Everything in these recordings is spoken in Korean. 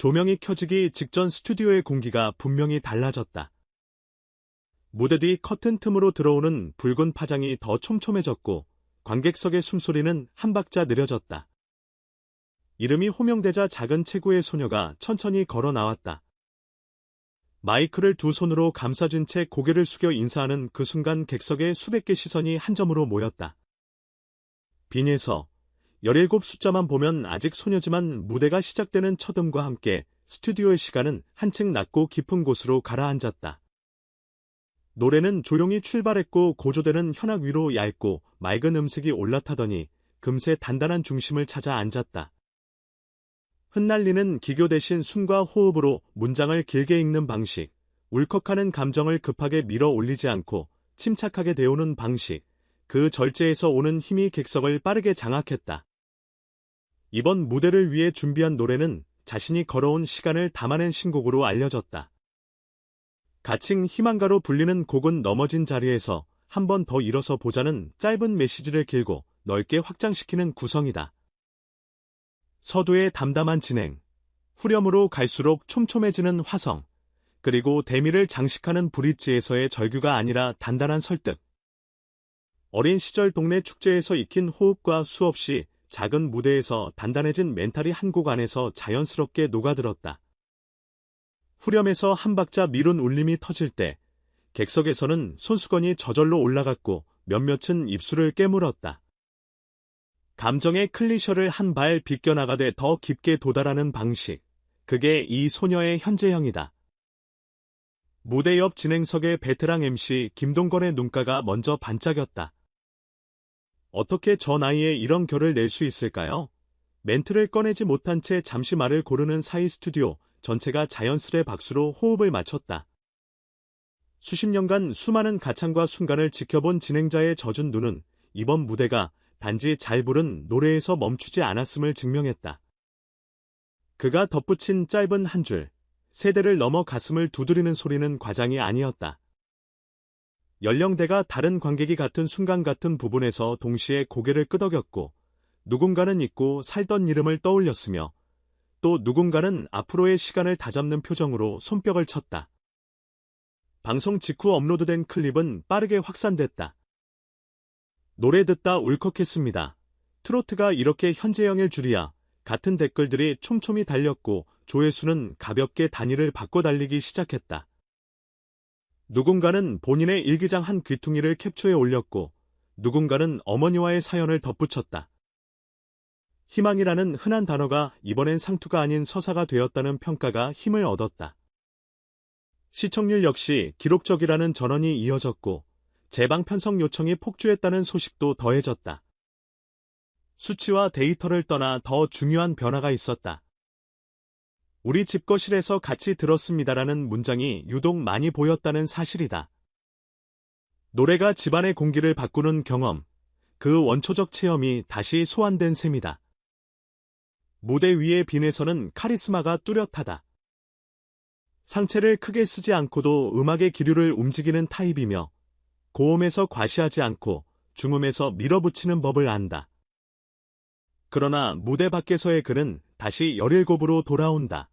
조명이 켜지기 직전 스튜디오의 공기가 분명히 달라졌다. 무대 뒤 커튼 틈으로 들어오는 붉은 파장이 더 촘촘해졌고 관객석의 숨소리는 한 박자 느려졌다. 이름이 호명되자 작은 체구의 소녀가 천천히 걸어 나왔다. 마이크를 두 손으로 감싸준 채 고개를 숙여 인사하는 그 순간 객석의 수백 개 시선이 한 점으로 모였다. 빈에서 17 숫자만 보면 아직 소녀지만 무대가 시작되는 첫음과 함께 스튜디오의 시간은 한층 낮고 깊은 곳으로 가라앉았다. 노래는 조용히 출발했고 고조되는 현악 위로 얇고 맑은 음색이 올라타더니 금세 단단한 중심을 찾아 앉았다. 흩날리는 기교 대신 숨과 호흡으로 문장을 길게 읽는 방식, 울컥하는 감정을 급하게 밀어 올리지 않고 침착하게 데우는 방식, 그 절제에서 오는 힘이 객석을 빠르게 장악했다. 이번 무대를 위해 준비한 노래는 자신이 걸어온 시간을 담아낸 신곡으로 알려졌다. 가칭 희망가로 불리는 곡은 넘어진 자리에서 한 번 더 일어서 보자는 짧은 메시지를 길고 넓게 확장시키는 구성이다. 서두의 담담한 진행, 후렴으로 갈수록 촘촘해지는 화성, 그리고 대미를 장식하는 브릿지에서의 절규가 아니라 단단한 설득. 어린 시절 동네 축제에서 익힌 호흡과 수없이 작은 무대에서 단단해진 멘탈이 한 곡 안에서 자연스럽게 녹아들었다. 후렴에서 한 박자 미룬 울림이 터질 때 객석에서는 손수건이 저절로 올라갔고 몇몇은 입술을 깨물었다. 감정의 클리셔를 한 발 비껴나가되 더 깊게 도달하는 방식, 그게 이 소녀의 현재형이다. 무대 옆 진행석의 베테랑 MC 김동건의 눈가가 먼저 반짝였다. 어떻게 저 나이에 이런 결을 낼 수 있을까요? 멘트를 꺼내지 못한 채 잠시 말을 고르는 사이 스튜디오 전체가 자연스레 박수로 호흡을 맞췄다. 수십 년간 수많은 가창과 순간을 지켜본 진행자의 젖은 눈은 이번 무대가 단지 잘 부른 노래에서 멈추지 않았음을 증명했다. 그가 덧붙인 짧은 한 줄, 세대를 넘어 가슴을 두드리는 소리는 과장이 아니었다. 연령대가 다른 관객이 같은 순간 같은 부분에서 동시에 고개를 끄덕였고 누군가는 잊고 살던 이름을 떠올렸으며 또 누군가는 앞으로의 시간을 다잡는 표정으로 손뼉을 쳤다. 방송 직후 업로드된 클립은 빠르게 확산됐다. 노래 듣다 울컥했습니다. 트로트가 이렇게 현재형일 줄이야. 같은 댓글들이 촘촘히 달렸고 조회수는 가볍게 단위를 바꿔 달리기 시작했다. 누군가는 본인의 일기장 한 귀퉁이를 캡처해 올렸고 누군가는 어머니와의 사연을 덧붙였다. 희망이라는 흔한 단어가 이번엔 상투가 아닌 서사가 되었다는 평가가 힘을 얻었다. 시청률 역시 기록적이라는 전언이 이어졌고 재방 편성 요청이 폭주했다는 소식도 더해졌다. 수치와 데이터를 떠나 더 중요한 변화가 있었다. 우리 집 거실에서 같이 들었습니다라는 문장이 유독 많이 보였다는 사실이다. 노래가 집안의 공기를 바꾸는 경험, 그 원초적 체험이 다시 소환된 셈이다. 무대 위의 빈에서는 카리스마가 뚜렷하다. 상체를 크게 쓰지 않고도 음악의 기류를 움직이는 타입이며 고음에서 과시하지 않고 중음에서 밀어붙이는 법을 안다. 그러나 무대 밖에서의 그는 다시 17으로 돌아온다.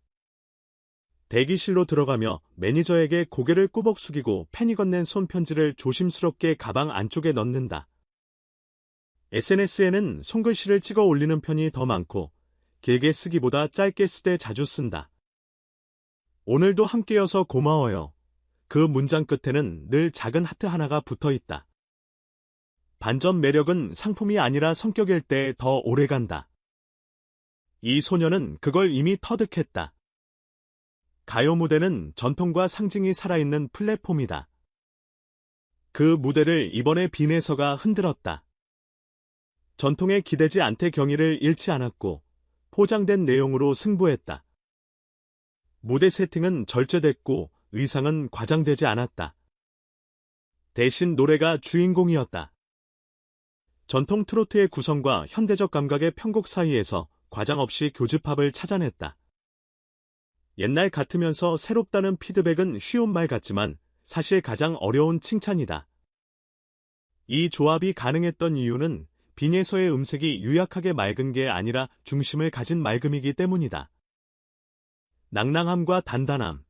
대기실로 들어가며 매니저에게 고개를 꾸벅 숙이고 팬이 건넨 손편지를 조심스럽게 가방 안쪽에 넣는다. SNS에는 손글씨를 찍어 올리는 편이 더 많고 길게 쓰기보다 짧게 쓰되 자주 쓴다. 오늘도 함께여서 고마워요. 그 문장 끝에는 늘 작은 하트 하나가 붙어 있다. 반전 매력은 상품이 아니라 성격일 때 더 오래간다. 이 소녀는 그걸 이미 터득했다. 가요 무대는 전통과 상징이 살아있는 플랫폼이다. 그 무대를 이번에 빈에서가 흔들었다. 전통에 기대지 않되 경의를 잃지 않았고 포장된 내용으로 승부했다. 무대 세팅은 절제됐고 의상은 과장되지 않았다. 대신 노래가 주인공이었다. 전통 트로트의 구성과 현대적 감각의 편곡 사이에서 과장 없이 교집합을 찾아냈다. 옛날 같으면서 새롭다는 피드백은 쉬운 말 같지만 사실 가장 어려운 칭찬이다. 이 조합이 가능했던 이유는 빈에서의 음색이 유약하게 맑은 게 아니라 중심을 가진 맑음이기 때문이다. 낭낭함과 단단함,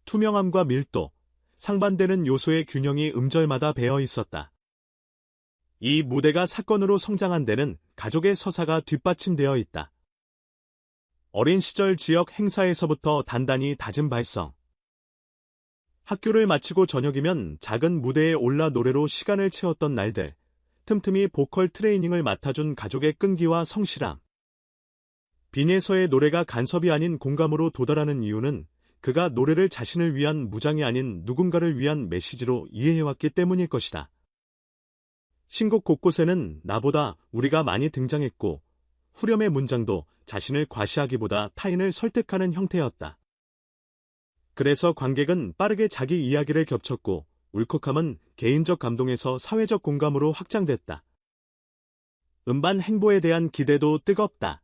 투명함과 밀도, 상반되는 요소의 균형이 음절마다 배어 있었다. 이 무대가 사건으로 성장한 데는 가족의 서사가 뒷받침되어 있다. 어린 시절 지역 행사에서부터 단단히 다진 발성. 학교를 마치고 저녁이면 작은 무대에 올라 노래로 시간을 채웠던 날들, 틈틈이 보컬 트레이닝을 맡아준 가족의 끈기와 성실함. 빈에서의 노래가 간섭이 아닌 공감으로 도달하는 이유는 그가 노래를 자신을 위한 무장이 아닌 누군가를 위한 메시지로 이해해왔기 때문일 것이다. 신곡 곳곳에는 나보다 우리가 많이 등장했고, 후렴의 문장도 자신을 과시하기보다 타인을 설득하는 형태였다. 그래서 관객은 빠르게 자기 이야기를 겹쳤고, 울컥함은 개인적 감동에서 사회적 공감으로 확장됐다. 음반 행보에 대한 기대도 뜨겁다.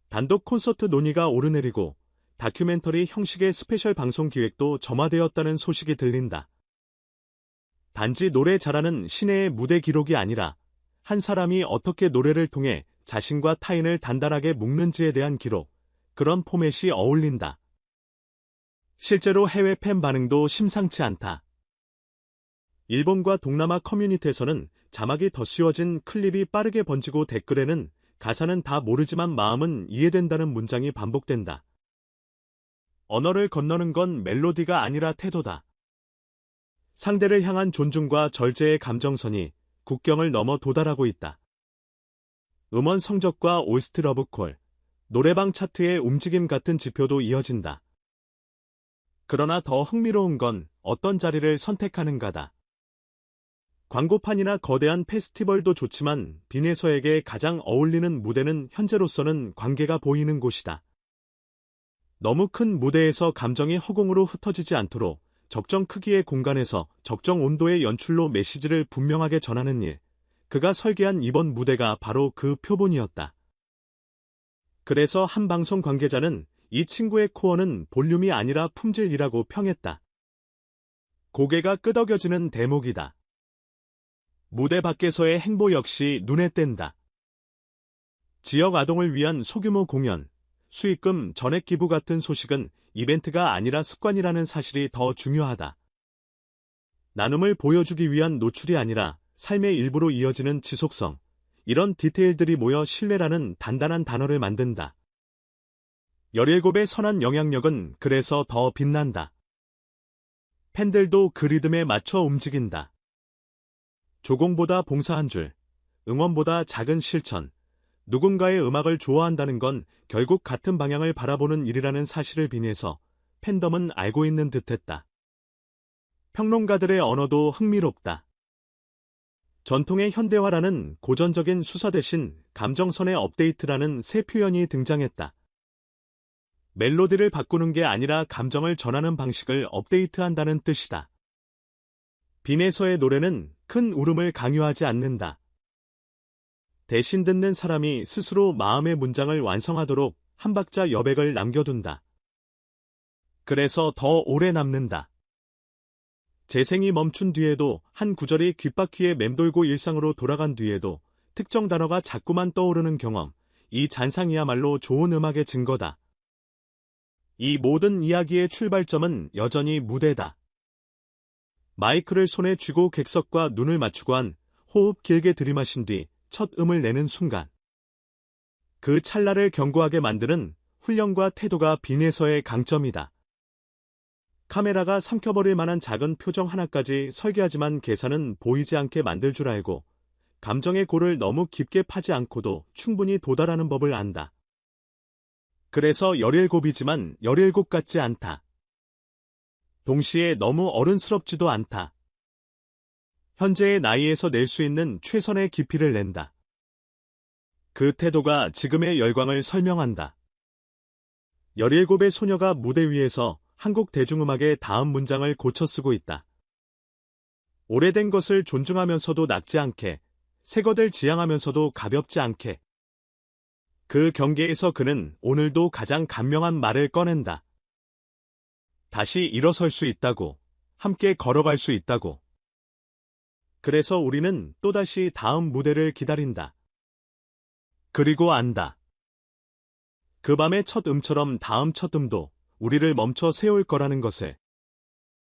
단독 콘서트 논의가 오르내리고 다큐멘터리 형식의 스페셜 방송 기획도 점화되었다는 소식이 들린다. 단지 노래 잘하는 신예의 무대 기록이 아니라 한 사람이 어떻게 노래를 통해 자신과 타인을 단단하게 묶는지에 대한 기록, 그런 포맷이 어울린다. 실제로 해외 팬 반응도 심상치 않다. 일본과 동남아 커뮤니티에서는 자막이 덧씌워진 클립이 빠르게 번지고 댓글에는 가사는 다 모르지만 마음은 이해된다는 문장이 반복된다. 언어를 건너는 건 멜로디가 아니라 태도다. 상대를 향한 존중과 절제의 감정선이 국경을 넘어 도달하고 있다. 음원 성적과 올스트 러브콜, 노래방 차트의 움직임 같은 지표도 이어진다. 그러나 더 흥미로운 건 어떤 자리를 선택하는가다. 광고판이나 거대한 페스티벌도 좋지만 빈에서에게 가장 어울리는 무대는 현재로서는 관계가 보이는 곳이다. 너무 큰 무대에서 감정이 허공으로 흩어지지 않도록 적정 크기의 공간에서 적정 온도의 연출로 메시지를 분명하게 전하는 일, 그가 설계한 이번 무대가 바로 그 표본이었다. 그래서 한 방송 관계자는 이 친구의 코어는 볼륨이 아니라 품질이라고 평했다. 고개가 끄덕여지는 대목이다. 무대 밖에서의 행보 역시 눈에 띈다. 지역 아동을 위한 소규모 공연, 수익금 전액 기부 같은 소식은 이벤트가 아니라 습관이라는 사실이 더 중요하다. 나눔을 보여주기 위한 노출이 아니라 삶의 일부로 이어지는 지속성, 이런 디테일들이 모여 신뢰라는 단단한 단어를 만든다. 17의 선한 영향력은 그래서 더 빛난다. 팬들도 그 리듬에 맞춰 움직인다. 조공보다 봉사 한 줄, 응원보다 작은 실천, 누군가의 음악을 좋아한다는 건 결국 같은 방향을 바라보는 일이라는 사실을 빈에서 팬덤은 알고 있는 듯했다. 평론가들의 언어도 흥미롭다. 전통의 현대화라는 고전적인 수사 대신 감정선의 업데이트라는 새 표현이 등장했다. 멜로디를 바꾸는 게 아니라 감정을 전하는 방식을 업데이트한다는 뜻이다. 빈에서의 노래는 큰 울음을 강요하지 않는다. 대신 듣는 사람이 스스로 마음의 문장을 완성하도록 한 박자 여백을 남겨둔다. 그래서 더 오래 남는다. 재생이 멈춘 뒤에도 한 구절이 귓바퀴에 맴돌고 일상으로 돌아간 뒤에도 특정 단어가 자꾸만 떠오르는 경험, 이 잔상이야말로 좋은 음악의 증거다. 이 모든 이야기의 출발점은 여전히 무대다. 마이크를 손에 쥐고 객석과 눈을 맞추고 한 호흡 길게 들이마신 뒤 첫 음을 내는 순간. 그 찰나를 견고하게 만드는 훈련과 태도가 빈에서의 강점이다. 카메라가 삼켜버릴 만한 작은 표정 하나까지 설계하지만 계산은 보이지 않게 만들 줄 알고 감정의 골을 너무 깊게 파지 않고도 충분히 도달하는 법을 안다. 그래서 17이지만 17 같지 않다. 동시에 너무 어른스럽지도 않다. 현재의 나이에서 낼 수 있는 최선의 깊이를 낸다. 그 태도가 지금의 열광을 설명한다. 17의 소녀가 무대 위에서 한국 대중음악의 다음 문장을 고쳐 쓰고 있다. 오래된 것을 존중하면서도 낡지 않게, 새 것을 지향하면서도 가볍지 않게. 그 경계에서 그는 오늘도 가장 간명한 말을 꺼낸다. 다시 일어설 수 있다고, 함께 걸어갈 수 있다고. 그래서 우리는 또다시 다음 무대를 기다린다. 그리고 안다. 그 밤의 첫 음처럼 다음 첫 음도 우리를 멈춰 세울 거라는 것을